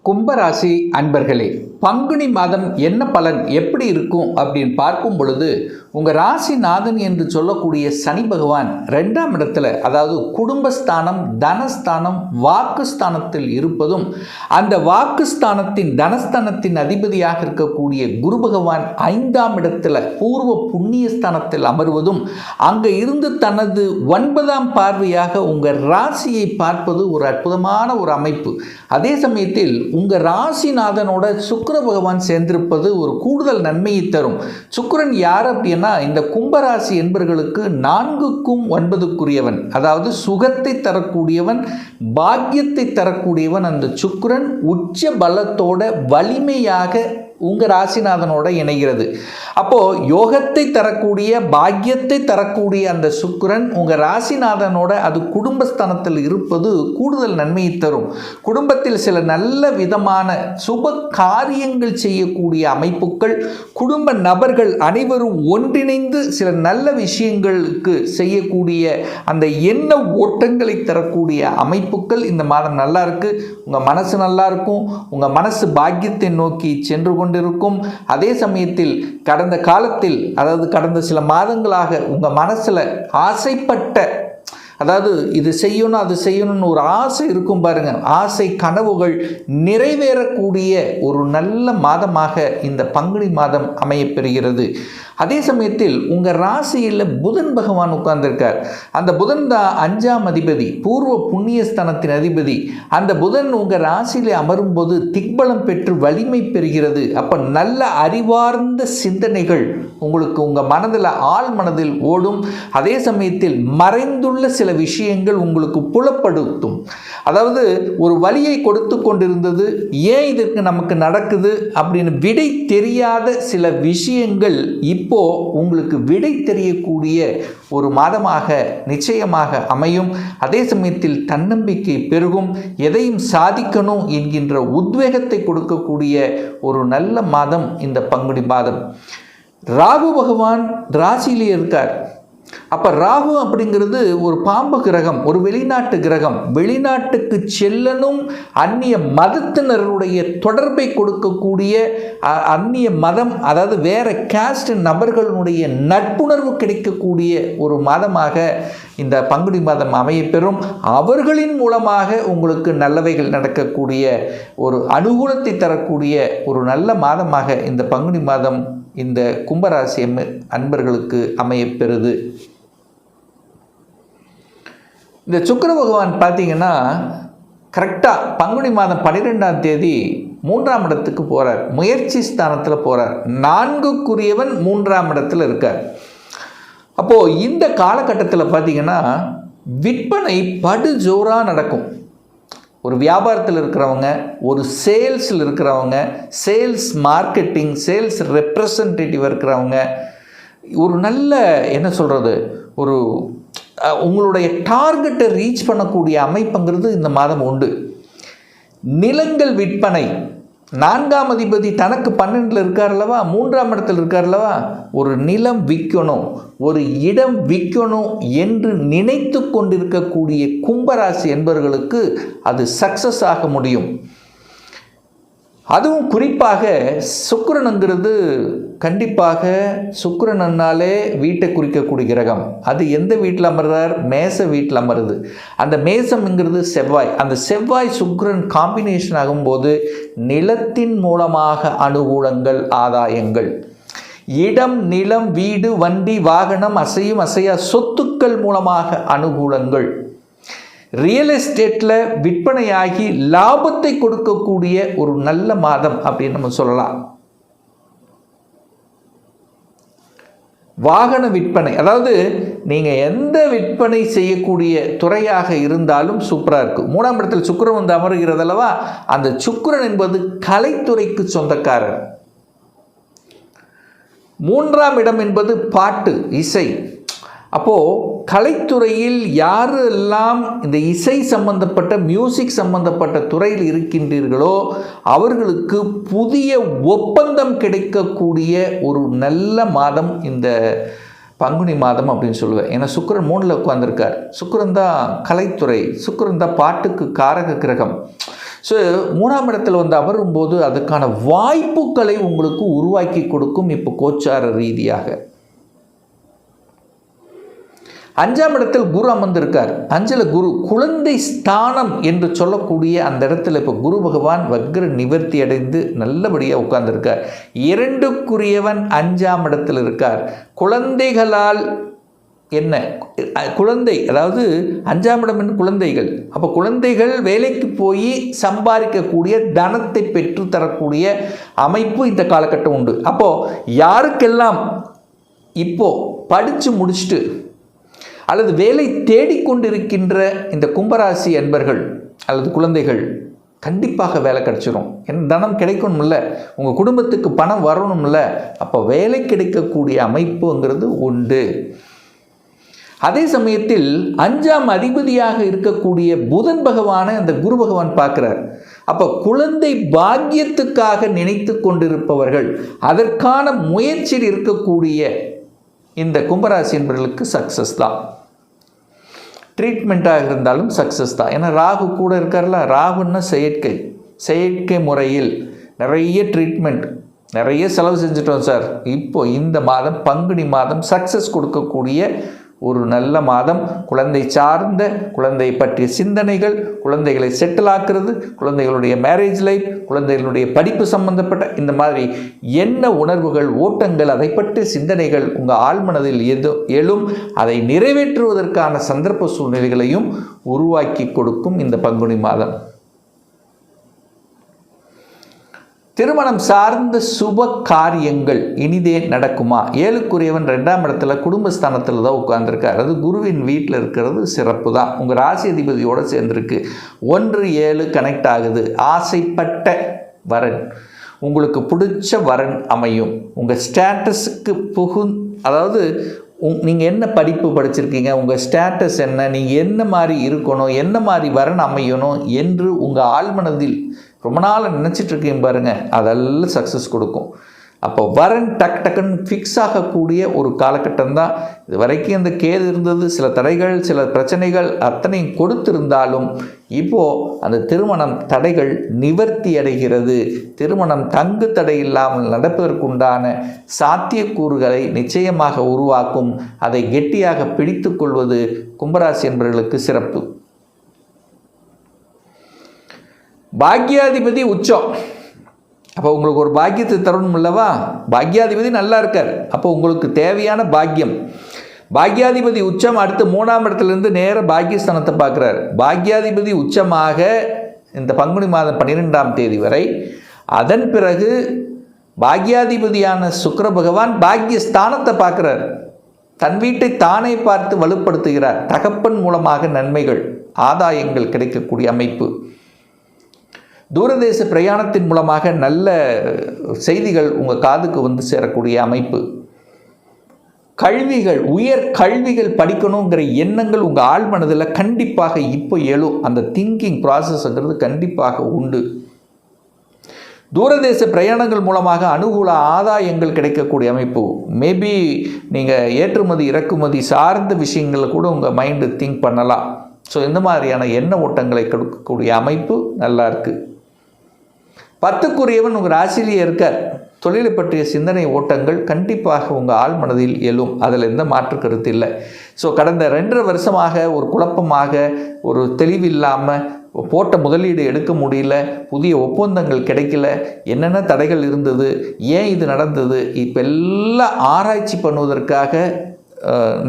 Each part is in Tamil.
கும்பராசி அன்பர்களே, பங்குனி மாதம் என்ன பலன் எப்படி இருக்கும் அப்படின்னு பார்க்கும் பொழுது, உங்கள் ராசிநாதன் என்று சொல்லக்கூடிய சனி பகவான் 2ஆம் இடத்துல, அதாவது குடும்பஸ்தானம், தனஸ்தானம், வாக்குஸ்தானத்தில் இருப்பதும், அந்த வாக்குஸ்தானத்தின் தனஸ்தானத்தின் அதிபதியாக இருக்கக்கூடிய குரு பகவான் 5ஆம் இடத்துல பூர்வ புண்ணியஸ்தானத்தில் அமர்வதும், அங்கே இருந்து தனது 9ஆம் பார்வையாக உங்கள் ராசியை பார்ப்பது ஒரு அற்புதமான ஒரு அமைப்பு. அதே சமயத்தில் உங்கள் ராசிநாதனோட சுக்கிர பகவான் சேர்ந்திருப்பது ஒரு கூடுதல் நன்மையை தரும். சுக்கிரன் யார் அப்படின்னா, இந்த கும்பராசி என்பவர்களுக்கு 4க்கும் 9க்குரியவன், அதாவது சுகத்தை தரக்கூடியவன், பாக்கியத்தை தரக்கூடியவன். அந்த சுக்கிரன் உச்ச பலத்தோட வலிமையாக உங்கள் ராசிநாதனோட இணைகிறது. அப்போது யோகத்தை தரக்கூடிய, பாக்கியத்தை தரக்கூடிய அந்த சுக்கிரன் உங்கள் ராசிநாதனோட அது குடும்பஸ்தானத்தில் இருப்பது கூடுதல் நன்மையை தரும். குடும்பத்தில் சில நல்ல விதமான சுப காரியங்கள் செய்யக்கூடிய அமைப்புகள், குடும்ப நபர்கள் அனைவரும் ஒன்றிணைந்து சில நல்ல விஷயங்களுக்கு செய்யக்கூடிய அந்த எண்ண ஓட்டங்களை தரக்கூடிய அமைப்புகள் இந்த மாதம் நல்லா இருக்கு. உங்கள் மனசு நல்லா இருக்கும், உங்கள் மனசு பாக்கியத்தை நோக்கி சென்று கொண்டிருக்கும். அதே சமயத்தில் கடந்த காலத்தில், அதாவது கடந்த சில மாதங்களாக உங்கள் மனசில் ஆசைப்பட்ட, அதாவது இது செய்யணும் அது செய்யணும்னு ஒரு ஆசை இருக்கும் பாருங்க, ஆசை கனவுகள் நிறைவேறக்கூடிய ஒரு நல்ல மாதமாக இந்த பங்குனி மாதம் அமையப்பெறுகிறது. அதே சமயத்தில் உங்கள் ராசியில் புதன் பகவான் உட்கார்ந்திருக்கார். அந்த புதன் தான் 5ஆம் அதிபதி, பூர்வ புண்ணியஸ்தானத்தின் அதிபதி. அந்த புதன் உங்கள் ராசியில் அமரும்போது திக்பலம் பெற்று வலிமை பெறுகிறது. அப்போ நல்ல அறிவார்ந்த சிந்தனைகள் உங்களுக்கு உங்கள் மனதில், ஆழ் மனதில் ஓடும். அதே சமயத்தில் மறைந்துள்ள சில விஷயங்கள் உங்களுக்கு புலப்படுத்தும். அதாவது ஒரு வழியை கொடுத்து கொண்டிருந்தது, ஏன் இதற்கு நமக்கு நடக்குது அப்படின்னு விடை தெரியாத சில விஷயங்கள் இப்போ உங்களுக்கு விடை தெரியக்கூடிய ஒரு மாதமாக நிச்சயமாக அமையும். அதே சமயத்தில் தன்னம்பிக்கை பெருகும். எதையும் சாதிக்கணும் என்கின்ற உத்வேகத்தை கொடுக்கக்கூடிய ஒரு நல்ல மாதம் இந்த பங்குனி மாதம். ராகு பகவான் ராசியிலே இருக்கார். அப்போ ராகு அப்படிங்கிறது ஒரு பாம்பு கிரகம், ஒரு வெளிநாட்டு கிரகம். வெளிநாட்டுக்கு செல்லணும், அந்நிய மதத்தினருடைய தொடர்பை கொடுக்கக்கூடிய, அந்நிய மதம், அதாவது வேற கேஸ்ட் நபர்களுடைய நட்புணர்வு கிடைக்கக்கூடிய ஒரு மாதமாக இந்த பங்குனி மாதம் அமையப்பெறும். அவர்களின் மூலமாக உங்களுக்கு நல்லவைகள் நடக்கக்கூடிய ஒரு அனுகூலத்தை தரக்கூடிய ஒரு நல்ல மாதமாக இந்த பங்குனி மாதம் இந்த கும்பராசி அன்பர்களுக்கு அமையப்பெறுது. இந்த சுக்கிர பகவான் பார்த்தீங்கன்னா கரெக்டாக பங்குனி மாதம் 12ஆம் தேதி 3ஆம் இடத்துக்கு போகிறார். முயற்சி ஸ்தானத்தில் போகிறார். 4க்குரியவன் 3ஆம் இடத்துல இருக்கார். அப்போது இந்த காலகட்டத்தில் பார்த்தீங்கன்னா விற்பனை படு ஜோராக நடக்கும். ஒரு வியாபாரத்தில் இருக்கிறவங்க, ஒரு சேல்ஸில் இருக்கிறவங்க, சேல்ஸ் மார்க்கெட்டிங், சேல்ஸ் ரெப்ரசன்டேட்டிவ் இருக்கிறவங்க, ஒரு நல்ல என்ன சொல்கிறது, ஒரு உங்களுடைய டார்கெட்டை ரீச் பண்ணக்கூடிய அமைப்புங்கிறது இந்த மாதம் உண்டு. நிலங்கள் விற்பனை, 4ஆம் அதிபதி தனக்கு 12ல் இருக்கார் அல்லவா, 3ஆம் இடத்தில் இருக்கார் அல்லவா, ஒரு நிலம் விற்கணும், ஒரு இடம் விற்கணும் என்று நினைத்து கொண்டிருக்கக்கூடிய கும்பராசி என்பவர்களுக்கு அது சக்சஸ் ஆக முடியும். அதுவும் குறிப்பாக சுக்கிரனுங்கிறது கண்டிப்பாக, சுக்கிரனாலே வீட்டை குறிக்கக்கூடிய கிரகம். அது எந்த வீட்டில் அமர்றார்? மேச வீட்டில் அமருது. அந்த மேசம்ங்கிறது செவ்வாய். அந்த செவ்வாய் சுக்கிரன் காம்பினேஷன் ஆகும்போது நிலத்தின் மூலமாக அனுகூலங்கள், ஆதாயங்கள், இடம், நிலம், வீடு, வண்டி, வாகனம், அசையும் அசையா சொத்துக்கள் மூலமாக அனுகூலங்கள், ரியல் எஸ்டேட்டில் விற்பனையாகி லாபத்தை கொடுக்கக்கூடிய ஒரு நல்ல மாதம் அப்படின்னு நம்ம சொல்லலாம். வாகன விற்பனை, அதாவது நீங்கள் எந்த விற்பனை செய்யக்கூடிய துறையாக இருந்தாலும் சூப்பராக இருக்கும். 3ஆம் இடத்தில் சுக்கிரன் வந்து அமருகிறது அல்லவா, அந்த சுக்கிரன் என்பது கலைத்துறைக்கு சொந்தக்காரர். 3ஆம் இடம் என்பது பாட்டு, இசை. அப்போது கலைத்துறையில் யாரெல்லாம் இந்த இசை சம்பந்தப்பட்ட, மியூசிக் சம்பந்தப்பட்ட துறையில் இருக்கின்றீர்களோ அவர்களுக்கு புதிய ஒப்பந்தம் கிடைக்கக்கூடிய ஒரு நல்ல மாதம் இந்த பங்குனி மாதம் அப்படின்னு சொல்லுவேன். ஏன்னா சுக்கிரன் 3ல் உட்கார்ந்துருக்கார். சுக்கிரன் தான் கலைத்துறை, சுக்கிரன் தான் பாட்டுக்கு காரக கிரகம். ஸோ 3ஆம் இடத்துல வந்து அமரும்போது அதுக்கான வாய்ப்புகளை உங்களுக்கு உருவாக்கி கொடுக்கும். இப்போ கோச்சார ரீதியாக 5ஆம் இடத்தில் குரு அமர்ந்திருக்கார். 5ல் குரு குழந்தை ஸ்தானம் என்று சொல்லக்கூடிய அந்த இடத்துல இப்போ குரு பகவான் வக்ர நிவர்த்தி அடைந்து நல்லபடியாக உட்கார்ந்துருக்கார். 2க்குரியவன் 5ஆம் இடத்தில் இருக்கார். குழந்தைகளால் என்ன குழந்தை, அதாவது 5ஆம் இடம் என்று குழந்தைகள். அப்போ குழந்தைகள் வேலைக்கு போய் சம்பாதிக்கக்கூடிய தனத்தை பெற்று தரக்கூடிய அமைப்பு இந்த காலகட்டம் உண்டு. அப்போது யாருக்கெல்லாம் இப்போது படித்து முடிச்சுட்டு அல்லது வேலை தேடிக்கொண்டிருக்கின்ற இந்த கும்பராசி அன்பர்கள் அல்லது குழந்தைகள் கண்டிப்பாக வேலை கிடைச்சிரும். தனம் கிடைக்கணும்ல, உங்கள் குடும்பத்துக்கு பணம் வரணும்ல, அப்போ வேலை கிடைக்கக்கூடிய அமைப்புங்கிறது உண்டு. அதே சமயத்தில் 5ஆம் அதிபதியாக இருக்கக்கூடிய புதன் பகவானை அந்த குரு பகவான் பார்க்கிறார். அப்போ குழந்தை பாக்கியத்துக்காக நினைத்து கொண்டிருப்பவர்கள், அதற்கான முயற்சியில் இருக்கக்கூடிய இந்த கும்பராசி என்பவர்களுக்கு சக்ஸஸ் தான். ட்ரீட்மெண்ட்டாக இருந்தாலும் சக்ஸஸ் தான். ஏன்னா ராகு கூட இருக்கார்ல, ராகுன்னா செயற்கை முறையில் நிறைய ட்ரீட்மெண்ட், நிறைய செலவு செஞ்சுட்டோம் சார். இப்போ இந்த மாதம் பங்குனி மாதம் சக்ஸஸ் கொடுக்கக்கூடிய ஒரு நல்ல மாதம். குழந்தை சார்ந்த, குழந்தை பற்றிய சிந்தனைகள், குழந்தைகளை செட்டில் ஆக்குறது, குழந்தைகளுடைய மேரேஜ் லைஃப், குழந்தைகளுடைய படிப்பு சம்பந்தப்பட்ட இந்த மாதிரி என்ன உணர்வுகள், ஓட்டங்கள், அதை பற்றிய சிந்தனைகள் உங்கள் ஆழ்மனதில் எழும். அதை நிறைவேற்றுவதற்கான சந்தர்ப்ப சூழ்நிலைகளையும் உருவாக்கி கொடுக்கும் இந்த பங்குனி மாதம். திருமணம் சார்ந்த சுப காரியங்கள் இனிதே நடக்குமா? 7க்குரியவன் 2ஆம் இடத்துல குடும்பஸ்தானத்தில் தான் உட்கார்ந்துருக்கார். அது குருவின் வீட்டில் இருக்கிறது சிறப்பு தான். உங்கள் ராசி அதிபதியோடு சேர்ந்துருக்கு. 1-7 கனெக்ட் ஆகுது. ஆசைப்பட்ட வரன், உங்களுக்கு பிடிச்ச வரன் அமையும். உங்கள் ஸ்டேட்டஸுக்கு அதாவது நீங்கள் என்ன படிப்பு படிச்சிருக்கீங்க, உங்கள் ஸ்டேட்டஸ் என்ன, நீங்கள் என்ன மாதிரி இருக்கணும், என்ன மாதிரி வரன் அமையணும் என்று உங்கள் ஆழ்மனதில் ரொம்ப நாள் நினச்சிட்ருக்கீங்க பாருங்கள், அதெல்லாம் சக்ஸஸ் கொடுக்கும். அப்போ வரன் டக்குன்னு ஃபிக்ஸ் ஆகக்கூடிய ஒரு காலகட்டம் தான். இது வரைக்கும் இந்த கேது இருந்தது, சில தடைகள், சில பிரச்சனைகள் அத்தனையும் கொடுத்திருந்தாலும் இப்போது அந்த திருமணம் தடைகள் நிவர்த்தி அடைகிறது. திருமணம் தங்கு தடை இல்லாமல் நடப்பதற்குண்டான சாத்தியக்கூறுகளை நிச்சயமாக உருவாக்கும். அதை கெட்டியாக பிடித்து கொள்வது கும்பராசி என்பவர்களுக்கு சிறப்பு. பாக்யாதிபதி உச்சம். அப்போ உங்களுக்கு ஒரு பாக்கியத்தை தரணும் அல்லவா? பாக்யாதிபதி நல்லா இருக்கார். அப்போ உங்களுக்கு தேவையான பாக்கியம். பாக்யாதிபதி உச்சம் அடுத்து 3ஆம் இடத்துலேருந்து நேர பாக்கியஸ்தானத்தை பார்க்குறார். பாக்யாதிபதி உச்சமாக இந்த பங்குனி மாதம் 12ஆம் தேதி வரை. அதன் பிறகு பாக்யாதிபதியான சுக்கிர பகவான் பாக்கியஸ்தானத்தை பார்க்குறார். தன் வீட்டை தானே பார்த்து வலுப்படுத்துகிறார். தகப்பன் மூலமாக நன்மைகள், ஆதாயங்கள் கிடைக்கக்கூடிய அமைப்பு. தூரதேச பிரயாணத்தின் மூலமாக நல்ல செய்திகள் உங்கள் காதுக்கு வந்து சேரக்கூடிய அமைப்பு. கல்விகள், உயர் கல்விகள் படிக்கணுங்கிற எண்ணங்கள் உங்கள் ஆழ்மனதில் கண்டிப்பாக இப்போ எழும். அந்த திங்கிங் ப்ராசஸ்ங்கிறது கண்டிப்பாக உண்டு. தூரதேச பிரயாணங்கள் மூலமாக அனுகூல ஆதாயங்கள் கிடைக்கக்கூடிய அமைப்பு. மேபி நீங்கள் ஏற்றுமதி இறக்குமதி சார்ந்த விஷயங்களை கூட உங்கள் மைண்டு திங்க் பண்ணலாம். ஸோ இந்த மாதிரியான எண்ண ஓட்டங்களை கொடுக்கக்கூடிய அமைப்பு நல்லா இருக்குது. 10க்குரியவன் உங்கள் ராசியிலேயே இருக்கார். தொழிலை பற்றிய சிந்தனை ஓட்டங்கள் கண்டிப்பாக உங்கள் ஆழ்மனதில் எழும். அதில் எந்த மாற்று கருத்து இல்லை. ஸோ கடந்த 2.5 வருஷமாக ஒரு குழப்பமாக, ஒரு தெளிவில்லாமல், போட்ட முதலீடு எடுக்க முடியல, புதிய ஒப்பந்தங்கள் கிடைக்கல, என்னென்ன தடைகள் இருந்தது, ஏன் இது நடந்தது, இப்போ எல்லாம் ஆராய்ச்சி பண்ணுவதற்காக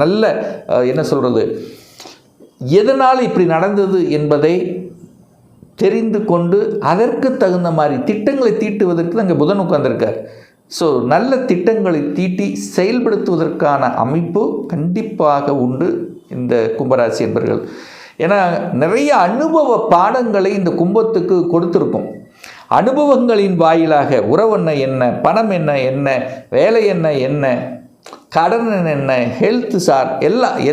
நல்ல என்ன சொல்கிறது, எதனால் இப்படி நடந்தது என்பதை தெரிந்து கொண்டு அதற்கு தகுந்த மாதிரி திட்டங்களை தீட்டுவதற்கு தான் இங்கே புதன் உட்கார்ந்திருக்கார். ஸோ நல்ல திட்டங்களை தீட்டி செயல்படுத்துவதற்கான அமைப்பு கண்டிப்பாக உண்டு இந்த கும்பராசி என்பர்கள். ஏன்னா நிறைய அனுபவ பாடங்களை இந்த கும்பத்துக்கு கொடுத்துருக்கும். அனுபவங்களின் வாயிலாக உறவென்ன என்ன, பணம் என்ன, வேலை என்ன, கடன் என்ன, ஹெல்த் சார்,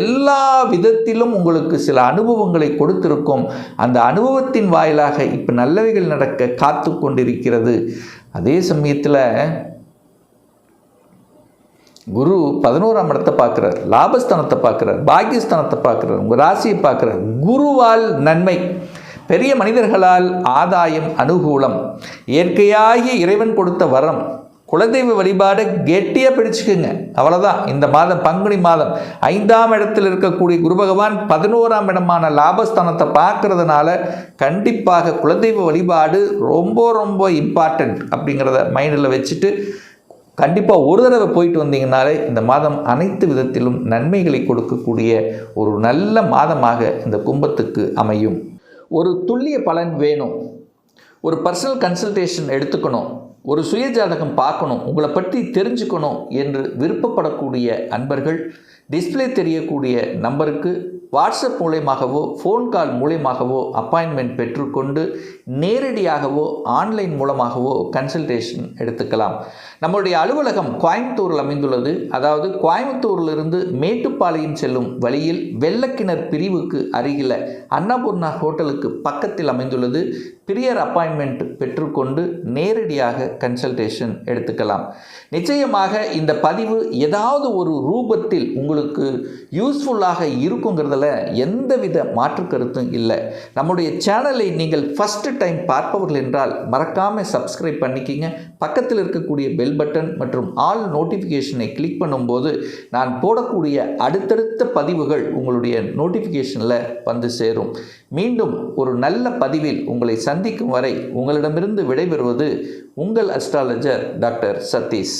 எல்லா விதத்திலும் உங்களுக்கு சில அனுபவங்களை கொடுத்திருக்கும். அந்த அனுபவத்தின் வாயிலாக இப்போ நல்லவைகள் நடக்க காத்து கொண்டிருக்கிறது. அதே சமயத்தில் குரு 11ஆம் இடத்தை பார்க்குறார், லாபஸ்தானத்தை பார்க்குறார், பாக்கியஸ்தானத்தை பார்க்குறார், உங்கள் ராசியை பார்க்குறார். குருவால் நன்மை. பெரிய மனிதர்களால் ஆதாயம், அனுகூலம், இயற்கையாகிய இறைவன் கொடுத்த வரம், குலதெய்வ வழிபாடை கெட்டியாக பிடிச்சுக்குங்க. அவ்வளோதான். இந்த மாதம் பங்குனி மாதம் 5ஆம் இடத்தில் இருக்கக்கூடிய குரு பகவான் 11ஆம் இடமான லாபஸ்தானத்தை பார்க்கறதுனால கண்டிப்பாக குலதெய்வ வழிபாடு ரொம்ப ரொம்ப இம்பார்ட்டண்ட் அப்படிங்கிறத மைண்டில் வச்சுட்டு கண்டிப்பாக ஒரு தடவை போயிட்டு வந்தீங்கனாலே இந்த மாதம் அனைத்து விதத்திலும் நன்மைகளை கொடுக்கக்கூடிய ஒரு நல்ல மாதமாக இந்த கும்பத்துக்கு அமையும். ஒரு துல்லிய பலன் வேணும், ஒரு பர்சனல் கன்சல்டேஷன் எடுத்துக்கணும், ஒரு சுயஜாதகம் பார்க்கணும், உங்களை பற்றி தெரிஞ்சுக்கணும் என்று விருப்பப்படக்கூடிய அன்பர்கள் டிஸ்பிளே தெரியக்கூடிய நம்பருக்கு வாட்ஸ்அப் மூலயமாகவோ ஃபோன் கால் மூலயமாகவோ அப்பாயின்மெண்ட் பெற்றுக்கொண்டு நேரடியாகவோ ஆன்லைன் மூலமாகவோ கன்சல்டேஷன் எடுத்துக்கலாம். நம்மளுடைய அலுவலகம் கோயம்புத்தூரில் அமைந்துள்ளது. அதாவது கோயம்புத்தூரிலிருந்து மேட்டுப்பாளையம் செல்லும் வழியில் வெள்ளக்கிணர் பிரிவுக்கு அருகில் அன்னபூர்ணா ஹோட்டலுக்கு பக்கத்தில் அமைந்துள்ளது. பிரியர் அப்பாயின்மெண்ட் பெற்றுக்கொண்டு நேரடியாக கன்சல்டேஷன் எடுத்துக்கலாம். நிச்சயமாக இந்த பதிவு ஏதாவது ஒரு ரூபத்தில் உங்களுக்கு யூஸ்ஃபுல்லாக இருக்குங்கிறதுல எந்தவித மாற்று கருத்தும் இல்லை. நம்முடைய சேனலை நீங்கள் ஃபஸ்ட்டு டைம் பார்ப்பவர்கள் என்றால் மறக்காமல் சப்ஸ்கிரைப் பண்ணிக்கிங்க. பக்கத்தில் இருக்கக்கூடிய பெல் பட்டன் மற்றும் ஆல் நோட்டிஃபிகேஷனை கிளிக் பண்ணும்போது நான் போடக்கூடிய அடுத்தடுத்த பதிவுகள் உங்களுடைய நோட்டிஃபிகேஷனில் வந்து சேரும். மீண்டும் ஒரு நல்ல பதிவில் உங்களை சந்திக்கும் வரை உங்களிடமிருந்து விடைபெறுவது உங்கள் அஸ்ட்ராலஜர் டாக்டர் சதீஷ்.